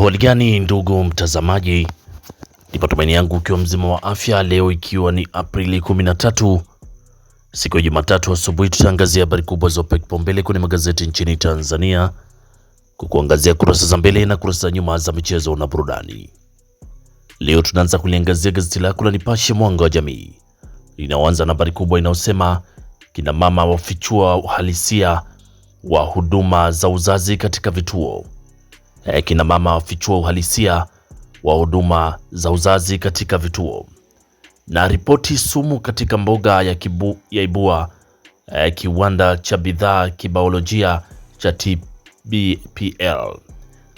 Hali gani ndugu mtazamaji, ni matumaini yangu ukiwa mzima wa afya. Leo ikiwa ni Aprili 13 siku ya Jumatatu asubuhi, tutaangazia habari kubwa zopewa kipaumbele kwenye magazeti nchini Tanzania, kukuangazia kurasa za mbele na kurasa za nyuma za michezo na burudani. Leo tunaanza kuliangazia gazeti lako la Nipashe Mwanga wa Jamii, linaanza na habari kubwa inayosema kina mama wafichua uhalisia wa huduma za uzazi katika vituo. Kina mama wafichua uhalisia wa huduma za uzazi katika vituo. Na ripoti sumu katika mboga ya ibua kiwanda cha bidhaa kibiolojia cha TBPL.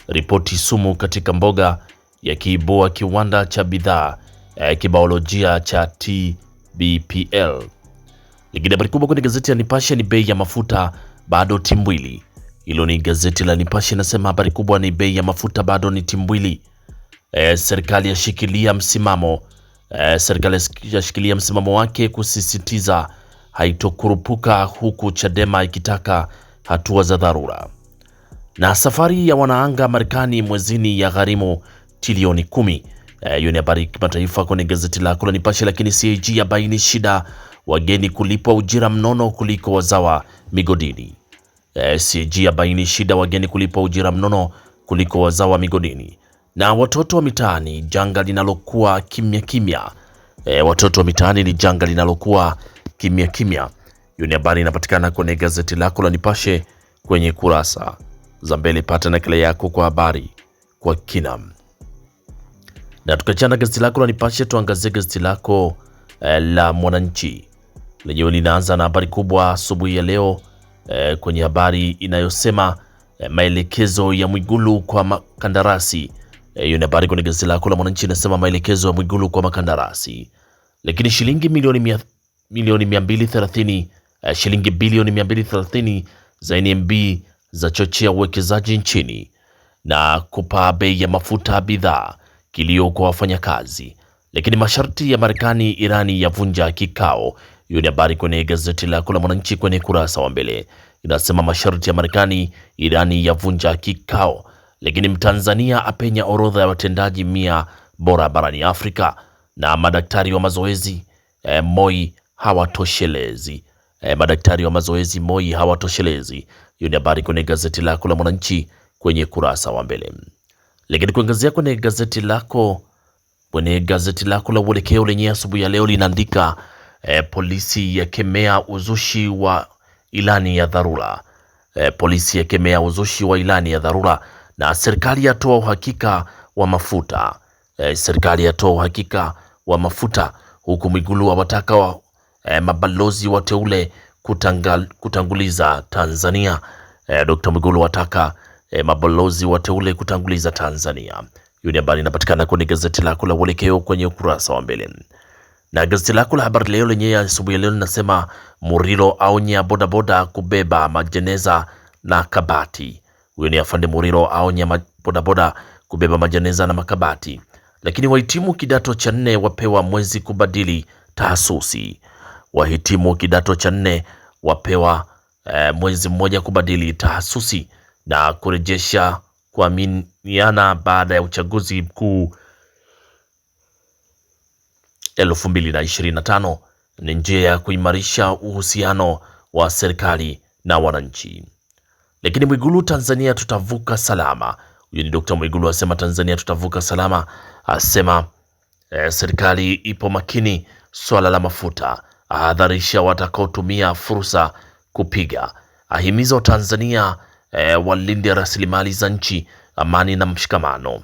Ripoti sumu katika mboga ya kiibua kiwanda cha bidhaa kibiolojia cha TBPL. Lakini habari kubwa kwenye gazeti ya Nipashe ni bei ya mafuta bado timbwili. Hilo ni gazeti la Nipashe, nasema habari kubwa ni bei ya mafuta bado ni timbwili. Serikali yashikilia msimamo wake kusisitiza haitokurupuka, huku Chadema ikitaka hatua za dharura. Na safari ya wanaanga Marekani mwezini ya gharimu trilioni 10. Hiyo ni habari kimataifa kwenye gazeti lako la Nipashe. Lakini CAG yabaini shida wageni kulipwa ujira mnono kuliko wazawa migodini. CAG yabaini shida wageni kulipwa ujira mnono kuliko wazawa migodini. Na watoto wa mitaani janga linalokuwa kimya kimya. Watoto wa mitaani ni janga linalokuwa kimya kimya. Hiyo ni habari inapatikana kwenye gazeti lako la Nipashe kwenye kurasa za mbele. Pata nakala yako kwa habari kwa kina. Na tukachana gazeti lako la Nipashe, tuangazie gazeti lako la Mwananchi lenyewe linaanza na habari kubwa asubuhi ya leo kwenye habari inayosema maelekezo ya Mwigulu kwa makandarasi. Hiyo ni habari kwenye gazeti lako la Mwananchi, inasema maelekezo ya Mwigulu kwa makandarasi. Lakini shilingi bilioni 230 za NMB za chochea uwekezaji nchini. Na kupaa bei ya mafuta bidhaa, kilio kwa wafanyakazi. Lakini masharti ya Marekani Irani yavunja kikao. Hiyo ni habari kwenye gazeti lako la Mwananchi kwenye kurasa wa mbele, inasema masharti ya Marekani Irani yavunja kikao. Lakini Mtanzania apenya orodha ya watendaji 100 bora barani Afrika. Na madaktari wa mazoezi Moi hawatoshelezi. Madaktari wa mazoezi Moi hawatoshelezi. Hiyo ni habari kwenye gazeti lako la Mwananchi kwenye kurasa wa mbele. Lakini kuangazia kwenye gazeti lako la Uelekeo lenye asubuhi ya leo linaandika polisi yakemea uzushi wa ilani ya dharura. Polisi yakemea uzushi wa ilani ya dharura. Na serikali yatoa uhakika wa mafuta. Serikali yatoa uhakika wa mafuta, huku Mwigulu wataka mabalozi wateule kutanguliza Tanzania. Dr. Mwigulu wataka mabalozi wateule kutanguliza Tanzania. Hiyo ni habari inapatikana kwenye gazeti lako la Uelekeo kwenye ukurasa wa mbele. Na gazeti lako la Habari Leo lenye asubuhi leo linasema Murilo aonya bodaboda kubeba majeneza na kabati. Huyo ni afande Murilo aonya bodaboda kubeba majeneza na makabati. Lakini wahitimu kidato cha 4 wapewa mwezi kubadili tahasusi. Wahitimu kidato cha 4 wapewa mwezi mmoja kubadili tahasusi na kurejesha kuaminiana baada ya uchaguzi mkuu 2025. Ni njia ya kuimarisha uhusiano wa serikali na wananchi. Lakini Mwigulu, Tanzania tutavuka salama. Huyo ni Dr. Mwigulu asema Tanzania tutavuka salama, asema serikali ipo makini swala la mafuta, ahadharisha watakaotumia fursa kupiga, ahimiza Watanzania walinde rasilimali za nchi, amani na mshikamano.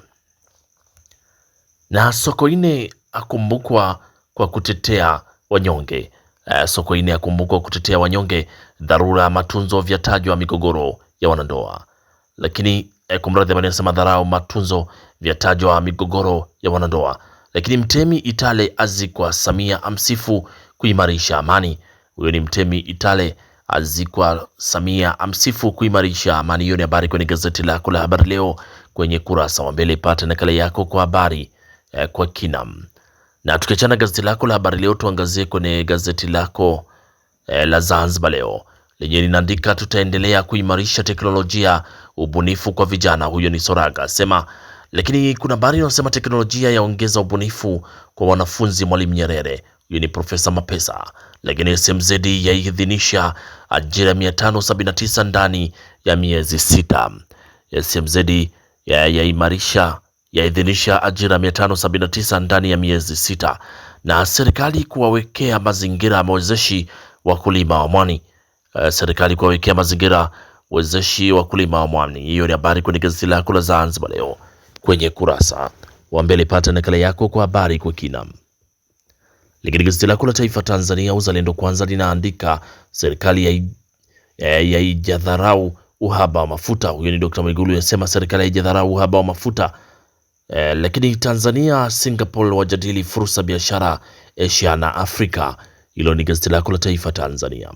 Na Sokoine akumbukwa kwa kutetea wanyonge. Sokoine akumbukwa kutetea wanyonge. Dharura matunzo vyatajwa migogoro ya wanandoa. Lakini kumradhi, anasema dharau matunzo vyatajwa migogoro ya wanandoa. Lakini Mtemi Itale azikwa, Samia amsifu kuimarisha amani. Huyo ni Mtemi Itale azikwa, Samia amsifu kuimarisha amani. Hiyo ni habari kwenye gazeti lako la Habari Leo kwenye kurasa wa mbele. Pata nakala yako kwa habari kwa kinam. Na tukiachana gazeti lako la Habari Leo, tuangazie kwenye gazeti lako la Zanzibar Leo lenye linaandika tutaendelea kuimarisha teknolojia ubunifu kwa vijana. Huyo ni Soraga asema, Lakini kuna habari inasema teknolojia yaongeza ubunifu kwa wanafunzi Mwalimu Nyerere. Huyu ni Profesa Mapesa. Lakini SMZ yaidhinisha ajira 579 ndani ya miezi sita. SMZ yaidhinisha ajira 579 ndani ya miezi sita, na serikali kuwawekea mazingira mawezeshi wakulima wa mwani. Serikali kuwawekea mazingira wezeshi wakulima wa mwani. Hiyo ni habari kwenye gazeti lako la Zanzibar Leo kwenye kurasa wa mbele. Pata nakala yako kwa habari kwa kina. Lakini gazeti lako la Taifa Tanzania Uzalendo Kwanza linaandika serikali yaijadharau uhaba wa mafuta. Huyo ni Dr. Mwigulu yasema serikali yaijadharau uhaba wa mafuta. Lakini Tanzania Singapore wajadili fursa biashara Asia na Afrika. Hilo ni gazeti lako la Taifa Tanzania.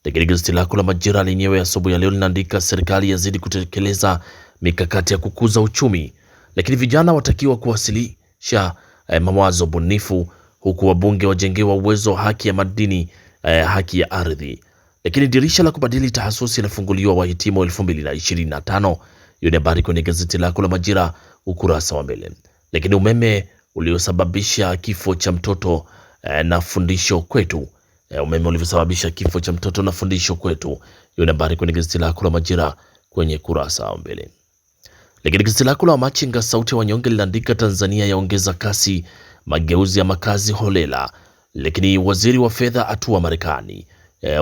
Lakini gazeti lako la Majira lenyewe asubuhi ya leo linaandika serikali yazidi kutekeleza mikakati ya kukuza uchumi. Lakini vijana watakiwa kuwasilisha mawazo bunifu, huku wabunge wajengewa uwezo haki ya madini, haki ya ardhi. Lakini dirisha la kubadili tahasusi lafunguliwa wahitimu 2025. Hiyo ni habari kwenye gazeti lako la Majira ukurasa wa mbele. Lakini umeme uliosababisha kifo cha mtoto na fundisho kwetu. Umeme ulivyosababisha kifo cha mtoto na fundisho kwetu. Hiyo ni habari kwenye gazeti lako la Majira kwenye kurasa wa mbele. Lakini gazeti lako la Machinga Sauti ya Wanyonge linaandika Tanzania yaongeza kasi mageuzi ya makazi holela. Lakini waziri wa fedha atua Marekani.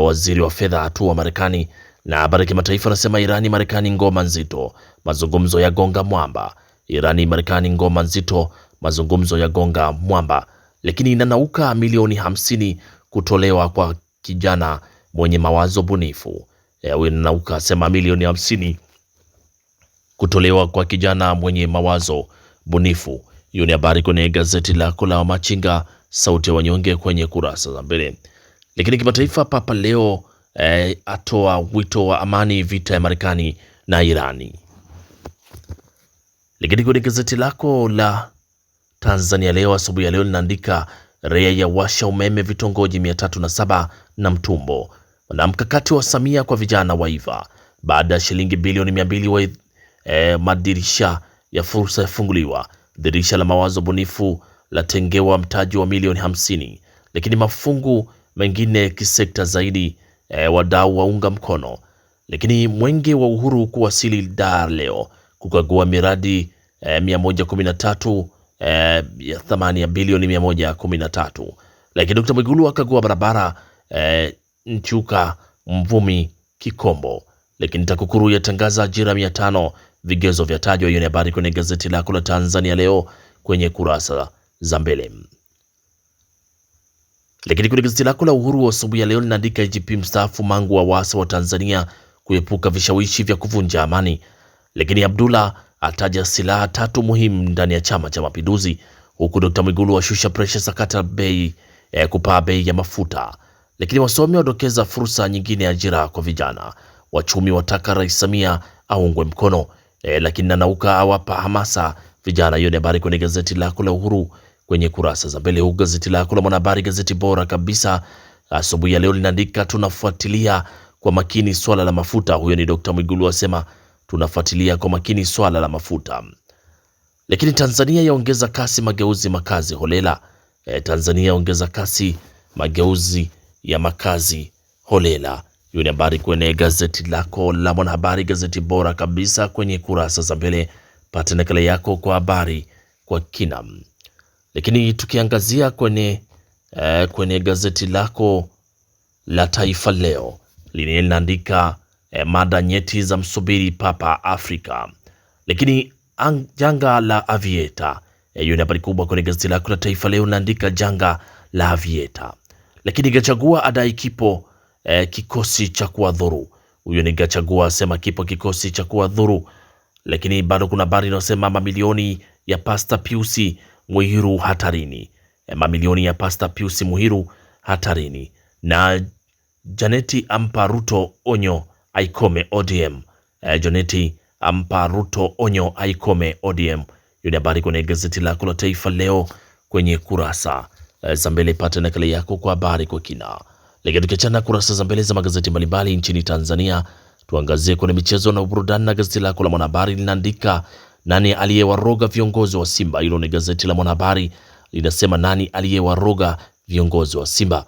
Waziri wa fedha atua Marekani. Na habari ya kimataifa nasema Irani Marekani ngoma nzito, mazungumzo ya gonga mwamba. Irani Marekani ngoma nzito, mazungumzo ya gonga mwamba. Lakini inanauka milioni 50 kutolewa kwa kijana mwenye mawazo bunifu. Inanauka sema milioni 50 kutolewa kwa kijana mwenye mawazo bunifu. Hiyo ni habari kwenye gazeti lako la Machinga Sauti ya Wanyonge kwenye kurasa za mbele. Lakini kimataifa, Papa Leo atoa wito wa amani vita ya Marekani na Irani. Lakini kwenye gazeti lako la Tanzania Leo asubuhi ya leo linaandika REA ya washa umeme vitongoji 307 na Mtumbo, na mkakati wa Samia kwa vijana waiva baada ya shilingi bilioni 200 madirisha ya fursa yafunguliwa. Dirisha la mawazo bunifu la tengewa mtaji wa milioni 50. Lakini mafungu mengine kisekta zaidi wadau waunga mkono. Lakini mwenge wa uhuru kuwasili Dar leo kukagua miradi 113 ya thamani ya bilioni 113. Lakini Dr. Mwigulu akagua barabara Nchuka Mvumi Kikombo. Lakini TAKUKURU yatangaza ajira 500 vigezo vya tajwa. Hiyo ni habari kwenye gazeti lako la Tanzania Leo kwenye kurasa za mbele. Lakini kwenye gazeti lako la Uhuru wa asubuhi ya leo linaandika IGP mstaafu Mangu wa wasa wa Tanzania kuepuka vishawishi vya kuvunja amani. Lakini Abdullah ataja silaha 3 muhimu ndani ya Chama cha Mapinduzi, huku Dr. Mwigulu washusha pressure sakata bei kupaa bei ya mafuta. Lakini wasomi wadokeza fursa nyingine ya ajira kwa vijana. Wachumi wataka Rais Samia aungwe mkono. Lakini Nanauka awapa hamasa vijana. Hiyo ni habari kwenye gazeti lako la Uhuru kwenye kurasa za mbele. Huku gazeti lako la Mwanahabari, gazeti bora kabisa asubuhi ya leo linaandika tunafuatilia kwa makini swala la mafuta. Huyo ni Dr. Mwigulu asema tunafuatilia kwa makini swala la mafuta. Lakini Tanzania yaongeza kasi mageuzi makazi holela. Tanzania yaongeza kasi mageuzi ya makazi holela. Hiyo ni habari kwenye gazeti lako la Mwanahabari, gazeti bora kabisa kwenye kurasa za mbele. Pata nakala yako kwa habari kwa kina. Lakini tukiangazia kwenye gazeti lako la Taifa Leo linaandika mada nyeti za msubiri Papa Afrika. Lakini janga la avieta, hiyo ni habari kubwa kwenye gazeti lako la Taifa Leo linaandika janga la avieta. Lakini Gachagua adai kipo kikosi cha kuwadhuru. Huyo ni Gachagua asema kipo kikosi cha kuwadhuru. Lakini bado kuna habari inayosema mamilioni ya Pasta Pius Muhiru hatarini. Mamilioni ya Pasta Pius Muhiru hatarini. Na Janeti ampa Ruto onyo aikome ODM. Janeti ampa Ruto onyo aikome ODM. Hiyo ni habari kwenye gazeti lako la Taifa Leo kwenye kurasa za mbele. Pata nakala yako kwa habari kwa kina. Lakini tukiachana kurasa za mbele za magazeti mbalimbali nchini Tanzania, tuangazie kwenye michezo na burudani, na gazeti lako la Mwanahabari linaandika Nani aliyewaroga viongozi wa Simba? Hilo ni gazeti la Mwanahabari linasema nani aliyewaroga viongozi wa Simba.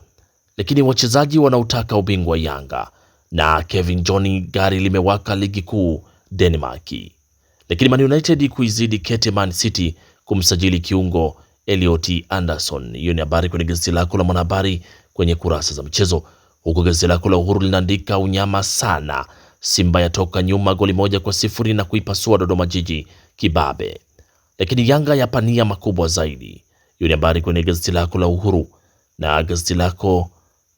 Lakini wachezaji wanaotaka ubingwa Yanga na Kevin Johnny, gari limewaka ligi kuu Denmark. Lakini Man United kuizidi kete Man City kumsajili kiungo Elliot Anderson. Hiyo ni habari kwenye gazeti lako la Mwanahabari kwenye kurasa za michezo. Huko gazeti lako la Uhuru linaandika unyama sana, Simba yatoka nyuma goli 1-0 na kuipasua Dodoma Jiji kibabe. Lakini Yanga yapania makubwa zaidi. Hiyo ni habari kwenye gazeti lako la Uhuru. Na gazeti lako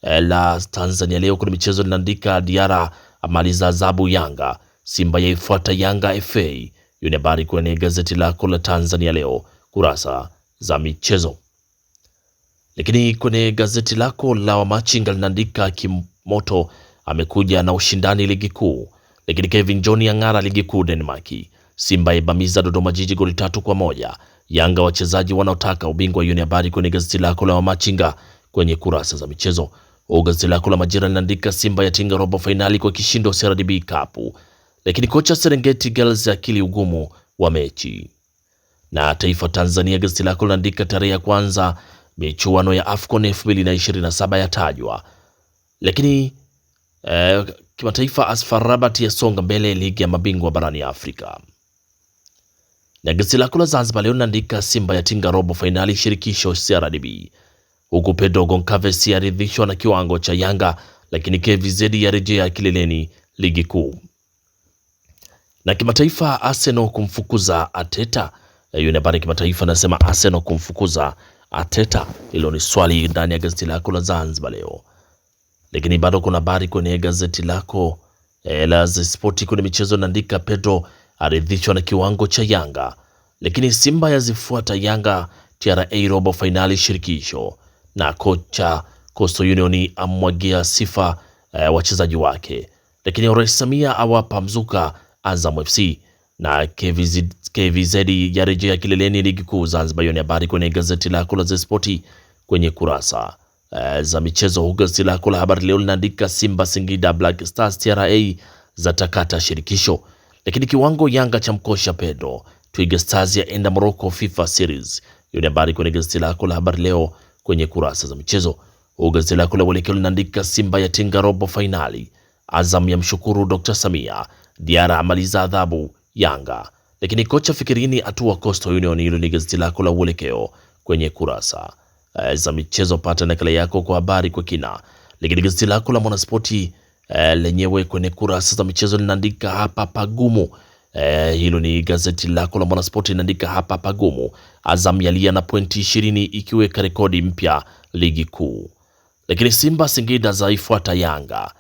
la Tanzania Leo kwenye michezo linaandika Diara amaliza adhabu Yanga, Simba yaifuata Yanga FA. Hiyo ni habari kwenye gazeti lako la Tanzania Leo kurasa za michezo. Lakini kwenye gazeti lako la Wamachinga linaandika Kimoto amekuja na ushindani ligi kuu. Lakini Kevin Johnny ang'ara ligi kuu Denmark. Simba ibamiza Dodoma Jiji goli 3-1. Yanga wachezaji wanaotaka ubingwa. Hiyo ni habari kwenye gazeti lako la Wamachinga kwenye kurasa za michezo. Gazeti lako la Majira linaandika Simba yatinga robo fainali kwa kishindo CRDB Cup. Lakini kocha Serengeti Girls akili ugumu wa mechi. Na Taifa Tanzania gazeti lako linaandika tarehe ya kwanza michuano ya AFCON 2027 yatajwa. Lakini kimataifa Asfar Rabat yasonga mbele ligi ya mabingwa barani Afrika. Na gazeti lako la Zanzibar Leo linaandika Simba yatinga robo fainali shirikisho CRDB. Huku Pedro Goncalves yaridhishwa na kiwango cha Yanga, lakini KVZ yarejea kileleni ligi kuu. Na kimataifa Arsenal kumfukuza Arteta. Hiyo ni habari kimataifa, nasema Arsenal kumfukuza Arteta. Hilo ni swali ndani ya gazeti lako la Zanzibar Leo. Lakini bado kuna habari kwenye gazeti lako la Sport kwenye michezo naandika Pedro aridhishwa na kiwango cha Yanga. Lakini Simba yazifuata Yanga TRA robo finali shirikisho. Na kocha Coastal Union amwagia sifa wachezaji wake. Lakini Rais Samia awapa mzuka Azam FC. Na KVZ yarejea kileleni ligi kuu Zanzibar. Hiyo ni habari kwenye gazeti lako la Sport kwenye kurasa za michezo. Gazeti lako la Habari Leo linaandika Simba Singida Black Stars TRA za takata shirikisho. Lakini kiwango Yanga cha mkosha Pedro. Twiga Stars yaenda Morocco FIFA Series. Hiyo ni habari kwenye gazeti lako la Habari Leo kwenye kurasa za michezo. Gazeti lako la Uelekeo linaandika Simba yatinga robo fainali. Azam ya mshukuru Dr. Samia. Diara amaliza adhabu Yanga. Lakini kocha Fikirini atua Coastal Union. Hilo ni gazeti lako la Uelekeo kwenye kurasa za michezo. Pata nakala yako kwa habari kwa kina. Lakini gazeti lako la Mwanaspoti lenyewe kwenye kurasa za michezo linaandika hapa pagumu. Hilo ni gazeti lako la Mwanaspoti linaandika hapa pagumu. Azam yalia na pointi 20 ikiweka rekodi mpya ligi kuu. Lakini Simba Singida zaifuata Yanga.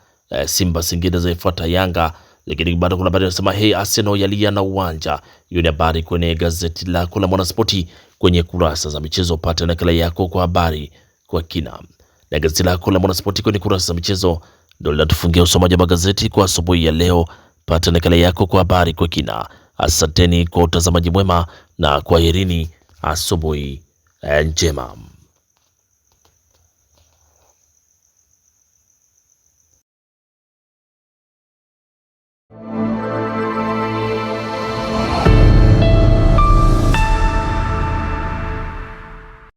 Simba Singida zaifuata Yanga. Lakini bado kuna habari inasema hey, Arsenal yalia na uwanja. Hiyo ni habari kwenye gazeti lako la Mwanaspoti kwenye kurasa za michezo. Pata nakala yako kwa habari kwa kina. Na gazeti lako la Mwanaspoti kwenye kurasa za michezo ndio linatufungia usomaji wa magazeti kwa asubuhi ya leo. Pata nakala yako kwa habari kwa kina. Asanteni kwa utazamaji mwema na kwaherini, asubuhi njema.